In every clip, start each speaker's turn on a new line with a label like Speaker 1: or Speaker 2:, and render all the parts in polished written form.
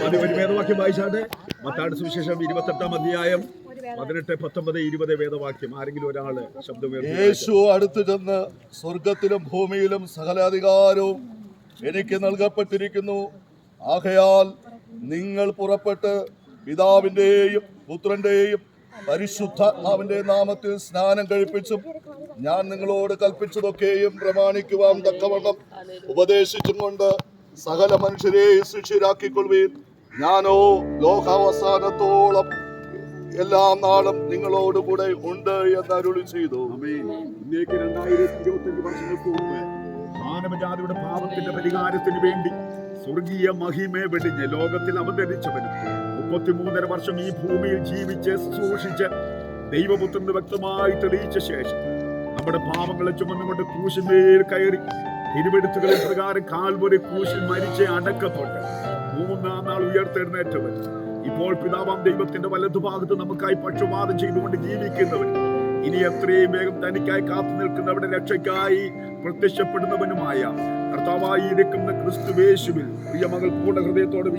Speaker 1: ഒരു വേദവാക്യം വായിച്ചാട്ടെ. മത്തായിയുടെ സുവിശേഷം 28-ാം അധ്യായം 18, 19, 20 വേദവാക്യം. ആരെങ്കിലും ഒരാള് ശബ്ദം.
Speaker 2: യേശു അടുത്തു ചെന്ന്, സ്വർഗത്തിലും ഭൂമിയിലും സകല അധികാരവും എനിക്ക് നൽകപ്പെട്ടിരിക്കുന്നു. ആകയാൽ നിങ്ങൾ പുറപ്പെട്ട് പിതാവിന്റെയും പുത്രന്റെയും പരിശുദ്ധാത്മാവിന്റെ നാമത്തിൽ സ്നാനം കഴിപ്പിച്ചും ഞാൻ നിങ്ങളോട് കൽപ്പിച്ചതൊക്കെയും പ്രമാണിക്കുവാൻ തക്കവണ്ണം ഉപദേശിച്ചും കൊണ്ട് സകല മനുഷ്യരെ ശിഷ്യരാക്കിക്കൊള്ളുവീൻ. ഞാനോ ലോകാവസാനത്തോളം എല്ലാ നാളും നിങ്ങളോടുകൂടെ ഉണ്ട് എന്ന് അരുളി ചെയ്തു.
Speaker 1: 2025 വർഷങ്ങൾക്ക് മുമ്പ് മാനവജാതിയുടെ പാപത്തിന്റെ പരിഹാരത്തിന് വേണ്ടി സ്വർഗീയ മഹിമയെ വെടിഞ്ഞ് ലോകത്തിൽ അവതരിച്ചവനും 33.5 വർഷം ഈ ഭൂമിയിൽ ജീവിച്ച് ശുശ്രൂഷിച്ച് ദൈവപുത്രന് വ്യക്തമായി തെളിയിച്ച ശേഷം നമ്മുടെ പാപങ്ങളെ ചുമന്നുകൊണ്ട് ക്രൂശിന്മേൽ കയറി തിരുവെടുത്തുകളിൽ പ്രകാരം കാൽവരി ക്രൂശിൽ മരിച്ച് അടക്കപ്പെട്ട് 3-ാം നാൾ ഉയർത്തെഴുന്നേറ്റവൻ ഇപ്പോൾ പിതാവാം ദൈവത്തിന്റെ വലതുഭാഗത്ത് നമുക്കായി പക്ഷപാതം ചെയ്തുകൊണ്ട് ജീവിക്കുന്നവൻ ഇനി എത്രയും വേഗം തനിക്കായി കാത്തു നിൽക്കുന്നവരുടെ രക്ഷയ്ക്കായി പ്രത്യക്ഷപ്പെടുന്നവനുമായ കർത്താവായിരിക്കുന്ന ക്രിസ്തുവേശുവിൽ പ്രിയമകൾ പൂർണ്ണ ഹൃദയത്തോടെ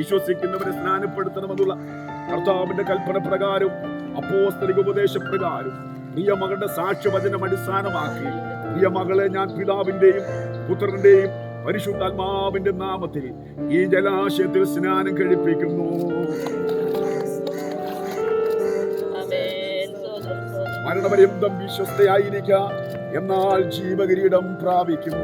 Speaker 1: വിശ്വസിക്കുന്നവരെ സ്നാനപ്പെടുത്തണമെന്നുള്ള കർത്താവിന്റെ കൽപ്പന പ്രകാരം അപ്പോസ്തലിക ഉപദേശപ്രകാരം പ്രിയമകളുടെ സാക്ഷ്യവചനം അടിസ്ഥാനമാക്കി പ്രിയമകളെ ഞാൻ പിതാവിന്റെയും പുത്രന്റെയും പരിശുദ്ധാത്മാവിന്റെ നാമത്തിൽ ഈ ജലാശയത്തിൽ സ്നാനം കഴിപ്പിക്കുന്നു. മരണപര്യന്തം വിശ്വസ്തയായിരിക്കാം, എന്നാൽ ജീവകിരീടം പ്രാപിക്കും.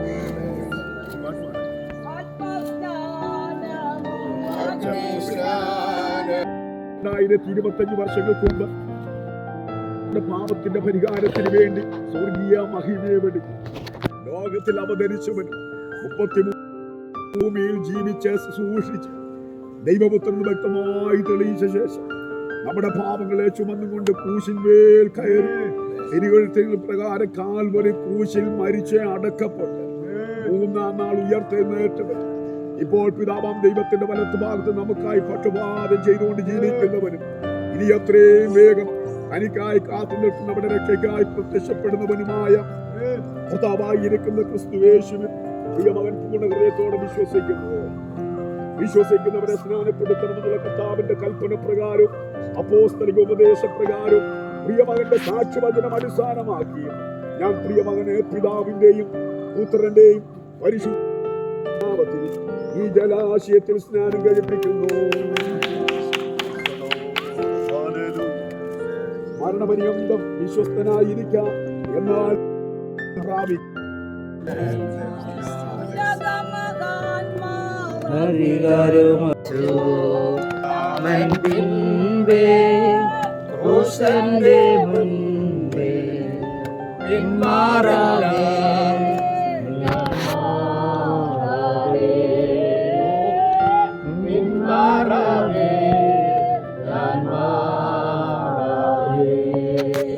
Speaker 1: 2025 വർഷങ്ങൾക്ക് മുമ്പ് പാപത്തിന്റെ പരിഹാരത്തിന് വേണ്ടി സ്വർഗീയ മഹിമയെ വെടിഞ്ഞ് ലോകത്തിൽ അവതരിച്ചവനും 33 ഭൂമിയിൽ ജീവിച്ച് ശുശ്രൂഷിച്ച് ദൈവപുത്രന് വ്യക്തമായി തെളിയിച്ച ശേഷം നമ്മുടെ പാപങ്ങളെ ചുമന്നുകൊണ്ട് ക്രൂശിന്മേൽ കയറി തിരുവെഴുത്തുകൾ പ്രകാരം കാൽവരി ക്രൂശിൽ മരിച്ച് അടക്കപ്പെട്ട് 3-ാം നാൾ ഉയർത്തെഴുന്നേറ്റവൻ ഇപ്പോൾ പിതാവാം ദൈവത്തിന്റെ വലത്തുഭാഗത്ത് നമുക്കായി പക്ഷപാതം ചെയ്തുകൊണ്ട് ജീവിക്കുന്നവനും ഇനി എത്രയും വേഗം തനിക്കായി കാത്തു നിൽക്കുന്നവരുടെ രക്ഷയ്ക്കായി പ്രത്യക്ഷപ്പെടുന്നവനുമായ കർത്താവായിരിക്കുന്ന ക്രിസ്തുവേശുവിൽ പ്രിയമകൻ പൂർണ്ണ ഹൃദയത്തോടെ വിശ്വസിക്കുന്നവരെ സ്നാനപ്പെടുത്തണമെന്നുള്ള കർത്താവിന്റെ കൽപ്പന പ്രകാരം അപ്പോസ്തലിക ഉപദേശപ്രകാരം പ്രിയമകന്റെ സാക്ഷ്യവചനം അടിസ്ഥാനമാക്കി ഞാൻ പ്രിയമകനെ പിതാവിന്റെയും പുത്രന്റെയും പരിശുദ്ധാത്മാവിൽ ഈ ജലാശയത്തിൽ സ്നാനം കഴിപ്പിക്കുന്നു. മരണപര്യന്തം വിശ്വസ്തനായിരിക്കാം, എന്നാൽ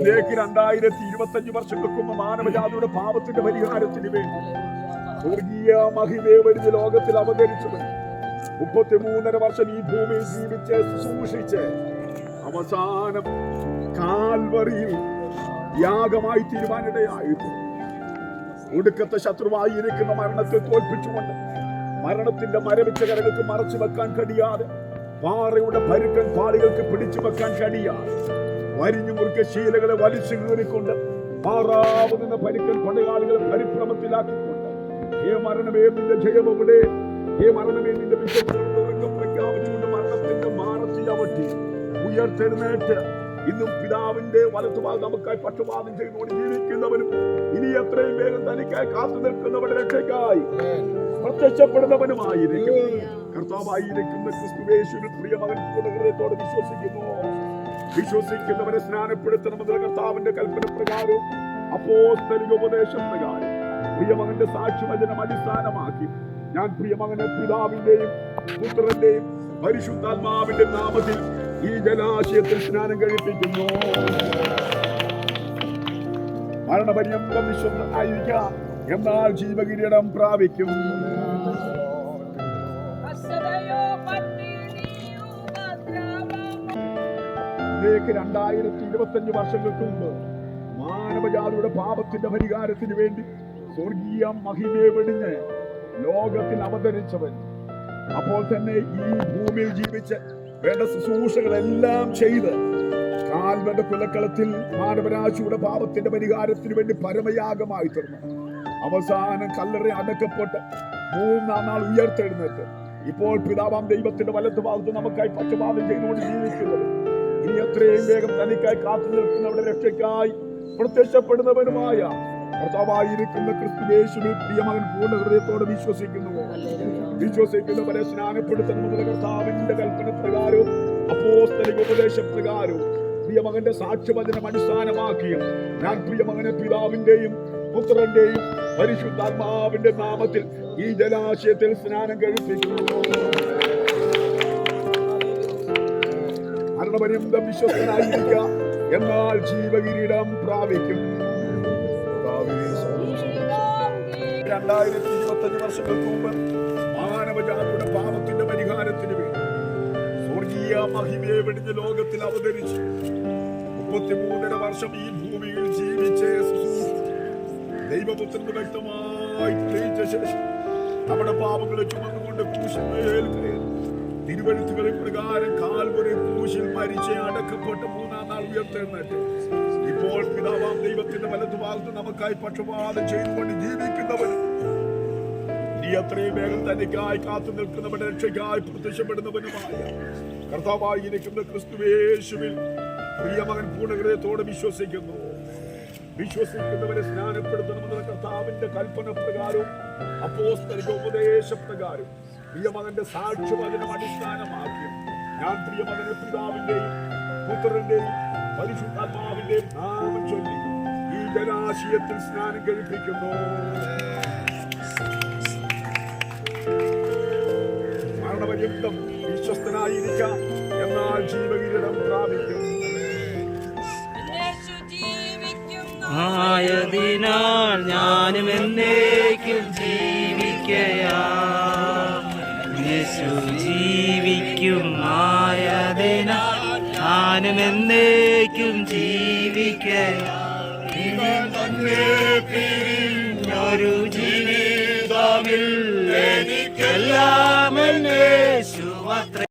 Speaker 1: ിലേക്ക് 2025 വർഷങ്ങൾക്ക് മുമ്പ് മാനവജാതിയുടെ പാപത്തിന്റെ പരിഹാരത്തിന് വേണ്ടി സ്വർഗീയ മഹിമയെ വെടിഞ്ഞ് ലോകത്തിൽ അവതരിച്ചവൻ 33.5 വർഷം ഈ ഭൂമിയിൽ ജീവിച്ച് ശുശ്രൂഷിച്ച് അവസാനം കാൽവറിയിൽ യാഗമായി തീരുമാനിടയായിരുന്നു. ഒടുക്കത്തെ ശത്രുവായിരിക്കുന്ന മരണത്തെ തോൽപ്പിച്ചുകൊണ്ട് മരണത്തിന്റെ മരവിച്ച കരകൾക്ക് മറച്ചു വെക്കാൻ കഴിയാതെ പാറയുടെ പരുക്കൻ പാളികൾക്ക് പിടിച്ചു വെക്കാൻ കഴിയാതെ വരിഞ്ഞു മുറുക്കിയ ശീലകളെ വലിച്ചു കീറിക്കൊണ്ട് പാറാവ് നിന്ന പരുക്കൻ പടയാളികളെ പരിഭ്രമത്തിലാക്കിക്കൊണ്ട് ഏ മരണമേ നിന്റെ ജയമെവിടെ, ഏ മരണമേ നിന്റെ വിശ്വസിച്ചുകൊണ്ട് പ്രഖ്യാപിച്ചുകൊണ്ട് മരണത്തിന്റെ മാറത്തി ചവിട്ടി ഉയർത്തെഴുന്നേറ്റ് ഇന്നും പിതാവിന്റെ വലത്തുഭാഗം നമുക്കായി പക്ഷപാതം ചെയ്തുകൊണ്ട് ജീവിക്കുന്നവനും ഇനി എത്രയും വേഗം തനിക്കായി കാത്തു നിൽക്കുന്നവരുടെ രക്ഷയ്ക്കായി പ്രത്യക്ഷപ്പെടുന്നവനുമായിരിക്കും കർത്താവായിരിക്കുന്ന ക്രിസ്തുവേശുവിൽ പ്രിയമകൻ പൂർണ്ണ ഹൃദയത്തോടെ വിശ്വസിക്കുന്നവരെ സ്നാനപ്പെടുത്തണമെന്നുള്ള കർത്താവിന്റെ കൽപ്പന പ്രകാരം അപ്പോസ്തലിക ഉപദേശം പ്രകാരം പ്രിയമകന്റെ സാക്ഷ്യവചനം അടിസ്ഥാനമാക്കി ഞാൻ പ്രിയമകനെ പിതാവിന്റെയും പുത്രന്റെയും പരിശുദ്ധാത്മാവിന്റെ നാമത്തിൽ ഈ ജലാശയത്തിൽ സ്നാനം കഴിപ്പിക്കുന്നു. മരണപര്യന്തം വിശ്വസ്തനായിരിക്കാം, എന്നാൽ ജീവകിരീടം പ്രാപിക്കും. 2025 വർഷങ്ങൾക്ക് മുമ്പ് മാനവജാതിയുടെ പാപത്തിന്റെ പരിഹാരത്തിന് വേണ്ടി സ്വർഗീയ മഹിമയെ വെടിഞ്ഞ് ലോകത്തിൽ അവതരിച്ചവൻ അപ്പോൾ തന്നെ ഈ ഭൂമിയിൽ ജീവിച്ച് വേണ്ട ശുശ്രൂഷകളെല്ലാം ചെയ്ത് കാൽവന്റെ കുലക്കളത്തിൽ മാനവരാശിയുടെ പാപത്തിന്റെ പരിഹാരത്തിന് വേണ്ടി പരമയാഗമായി തീർന്നു. അവസാനം കല്ലറ അടക്കപ്പെട്ട് മൂന്നാം നാൾ ഉയർത്തെഴുന്നേറ്റ് ഇപ്പോൾ പിതാവാം ദൈവത്തിന്റെ വലത്ത് ഭാഗത്ത് നമുക്കായി പക്ഷപാതം ചെയ്തുകൊണ്ട് ജീവിക്കുന്നത്, ഇനി എത്രയും വേഗം തനിക്കായി കാത്തു നിൽക്കുന്നവരുടെ രക്ഷയ്ക്കായി പ്രത്യക്ഷപ്പെടുന്നവനുമായ കർത്താവായിരിക്കുന്ന ക്രിസ്തുയേശുവിൽ പ്രിയമകൻ പൂർണ്ണ ഹൃദയത്തോടെ വിശ്വസിക്കുന്നവരെ സ്നാനപ്പെടുത്തണമെന്നുള്ള കർത്താവിന്റെ കൽപ്പന പ്രകാരവും അപ്പോസ്തലിക ഉപദേശപ്രകാരവും പ്രിയമകന്റെ സാക്ഷ്യവചനം അടിസ്ഥാനമാക്കിയ ഞാൻ പ്രിയമകനെ പിതാവിന്റെയും പുത്രന്റെയും പരിശുദ്ധാത്മാവിന്റെ നാമത്തിൽ ഈ ജലാശയത്തിൽ സ്നാനം കഴിപ്പിക്കുന്നു. മരണപര്യന്തം വിശ്വസ്തനായിരിക്കുക, എന്നാൽ ജീവകിരീടം പ്രാപിക്കും. 2025 വർഷങ്ങൾക്ക് മുമ്പ് മാനവജാതിയുടെ പാപത്തിന്റെ പരിഹാരത്തിന് വേണ്ടി സ്വർഗീയ മഹിമയെ വെടിഞ്ഞ ലോകത്തിൽ അവതരിച്ച് 33.5 വർഷം ഈ ഭൂമിയിൽ ജീവിച്ച് ദൈവപുത്രന് വ്യക്തമായി തെളിയിച്ച ശേഷം നമ്മുടെ പാപങ്ങളെ ചുമന്നുകൊണ്ട് ക്രൂശിന്മേൽ തിരുവെഴുത്തുകളെ പ്രകാരം കാൽവരി ക്രൂശിൽ മരിച്ച് അടക്കപ്പെട്ട് മൂന്നാം നാൾ ഉയർത്തെഴുന്നേറ്റ് ഇപ്പോൾ പിതാവാം ദൈവത്തിന്റെ വലതുഭാഗത്ത് നമുക്കായി പക്ഷപാതം ചെയ്തുകൊണ്ട് ജീവിക്കുന്നവനും ഇനി എത്രയും വേഗം തനിക്കായി കാത്തു നിൽക്കുന്നവരുടെ രക്ഷയ്ക്കായി പ്രത്യക്ഷപ്പെടുന്നവനുമായ കർത്താവായിരിക്കുന്ന ക്രിസ്തുയേശുവിൽ പ്രിയമകൻ പൂർണ്ണഹൃദയത്തോടെ വിശ്വസിക്കുന്നവരെ സ്നാനപ്പെടുത്തണമെന്ന കർത്താവിന്റെ കൽപ്പന പ്രകാരവും അപ്പോസ്തലിക ഉപദേശപ്രകാരം പ്രിയമകന്റെ സാക്ഷ്യവചനം അടിസ്ഥാനമാക്കി ഞാൻ പ്രിയമകനെ പിതാവിന്റെയും പുത്രന്റെയും പരിശുദ്ധാത്മാവിന്റെയും നാമം ചൊല്ലി ഈ ജലാശയത്തിൽ സ്നാനം കഴിപ്പിക്കുന്നു. മരണപര്യന്തം വിശ്വസ്തനായിരിക്കാം, എന്നാൽ ജീവകിരീടം പ്രാപിക്കും.
Speaker 3: ആയതിനാൽ ഞാനും എന്നേക്കും ജീവിക്കയാം. യേശു ജീവിക്കും. ആയതിനാൽ ഞാനും എന്നേക്കും ജീവിക്കയാം. ഒരു ജീവിതമിൽ എനിക്കെല്ലാം എന്നേശു